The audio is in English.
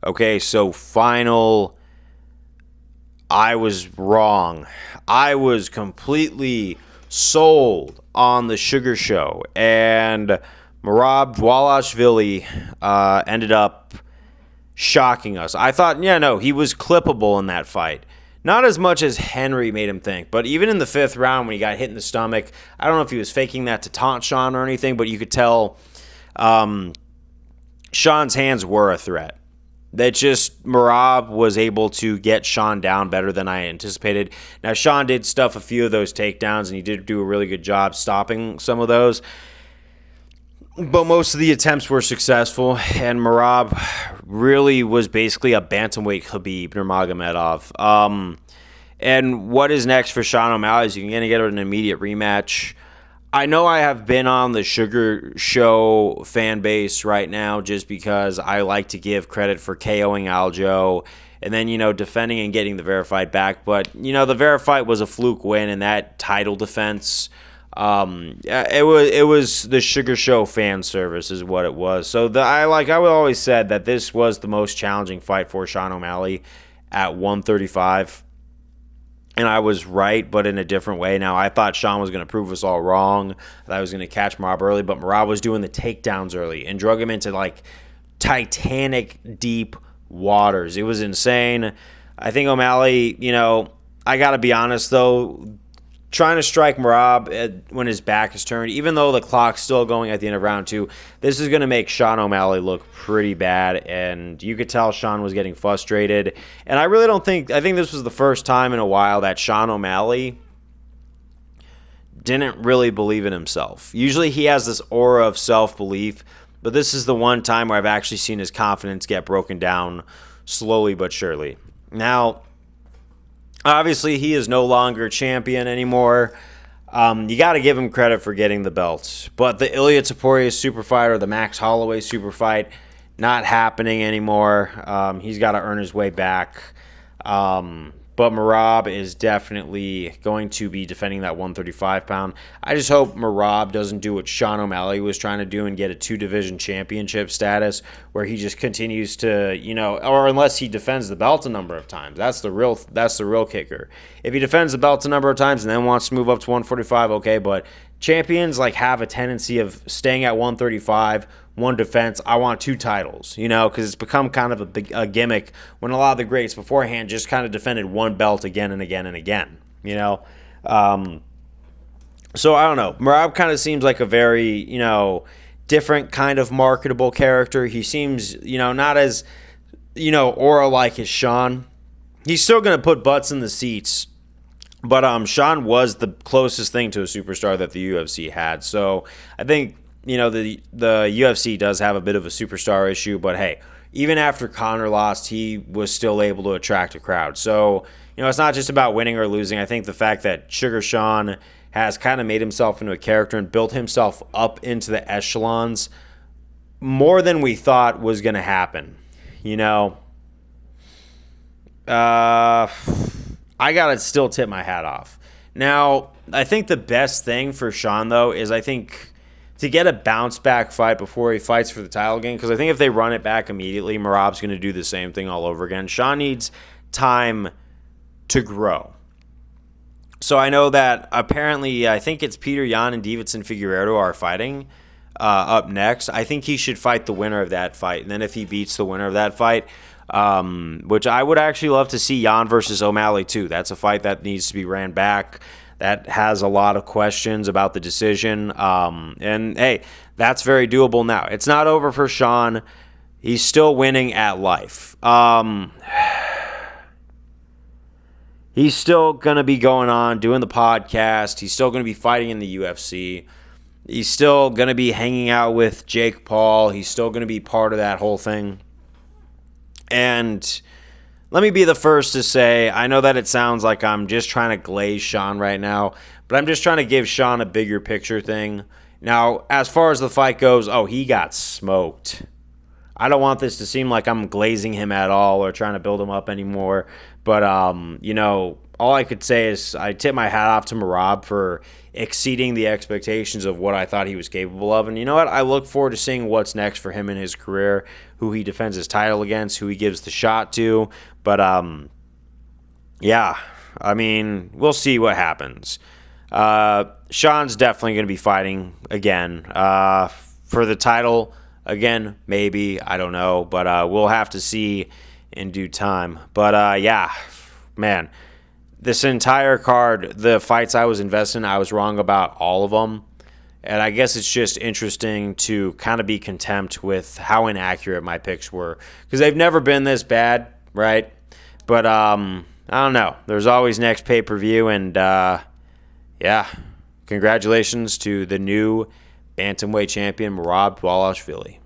Okay, so final, I was wrong. I was completely sold on the Sugar Show, and Merab Dvalishvili ended up shocking us. I thought, yeah, no, he was clippable in that fight. Not as much as Henry made him think, but even in the 5th round when he got hit in the stomach, I don't know if he was faking that to taunt Sean or anything, but you could tell Sean's hands were a threat. That just Merab was able to get Sean down better than I anticipated. Now, Sean did stuff a few of those takedowns, and he did do a really good job stopping some of those. But most of the attempts were successful, and Merab really was basically a bantamweight Khabib Nurmagomedov. And what is next for Sean O'Malley is you're going to get an immediate rematch. I know I have been on the Sugar Show fan base right now just because I like to give credit for KOing Aljo and then, defending and getting the verified back. But, the verified was a fluke win, and that title defense, it was the Sugar Show fan service is what it was. So I always said that this was the most challenging fight for Sean O'Malley at 135. And I was right, but in a different way. Now, I thought Sean was going to prove us all wrong, that I was going to catch Merab early, but Merab was doing the takedowns early and drug him into, Titanic deep waters. It was insane. I think O'Malley, I got to be honest, though, trying to strike Merab when his back is turned, even though the clock's still going at the end of round 2, this is going to make Sean O'Malley look pretty bad, and you could tell Sean was getting frustrated. And I think this was the first time in a while that Sean O'Malley didn't really believe in himself. Usually he has this aura of self-belief, but this is the one time where I've actually seen his confidence get broken down slowly but surely. Now, obviously, he is no longer champion anymore. You got to give him credit for getting the belts. But the Ilya Topuria super fight or the Max Holloway super fight, not happening anymore. He's got to earn his way back. But Merab is definitely going to be defending that 135-pound. I just hope Merab doesn't do what Sean O'Malley was trying to do and get a 2-division championship status where he just continues to, or unless he defends the belt a number of times. That's the real kicker. If he defends the belt a number of times and then wants to move up to 145, okay, but champions have a tendency of staying at 135, one defense. I want 2 titles, because it's become kind of a gimmick when a lot of the greats beforehand just kind of defended one belt again and again and again, So I don't know. Merab kind of seems like a very, different kind of marketable character. He seems, not as, aura-like as Sean. He's still going to put butts in the seats, but Sean was the closest thing to a superstar that the UFC had. So I think, the UFC does have a bit of a superstar issue, but hey, even after Conor lost, he was still able to attract a crowd. So, it's not just about winning or losing. I think the fact that Sugar Sean has kind of made himself into a character and built himself up into the echelons more than we thought was going to happen. I got to still tip my hat off. Now, I think the best thing for Sean, though, is to get a bounce-back fight before he fights for the title again, because I think if they run it back immediately, Merab's going to do the same thing all over again. Sean needs time to grow. So I know that apparently, I think it's Peter Yan and Davidson Figueiredo are fighting up next. I think he should fight the winner of that fight, and then if he beats the winner of that fight, which I would actually love to see Yan versus O'Malley too. That's a fight that needs to be ran back. That has a lot of questions about the decision. And, hey, that's very doable now. It's not over for Sean. He's still winning at life. He's still going to be going on, doing the podcast. He's still going to be fighting in the UFC. He's still going to be hanging out with Jake Paul. He's still going to be part of that whole thing. And let me be the first to say, I know that it sounds like I'm just trying to glaze Sean right now, but I'm just trying to give Sean a bigger picture thing. Now, as far as the fight goes, he got smoked. I don't want this to seem like I'm glazing him at all or trying to build him up anymore. But, all I could say is I tip my hat off to Merab for exceeding the expectations of what I thought he was capable of. And you know what? I look forward to seeing what's next for him in his career, who he defends his title against, who he gives the shot to. But, yeah, I mean, we'll see what happens. Sean's definitely going to be fighting again. For the title, again, maybe. I don't know. But we'll have to see in due time. But, yeah, man, this entire card, the fights I was investing in, I was wrong about all of them. And I guess it's just interesting to kind of be content with how inaccurate my picks were. Because they've never been this bad, right? But I don't know. There's always next pay-per-view. And, yeah, congratulations to the new bantamweight champion, Merab Dvalishvili.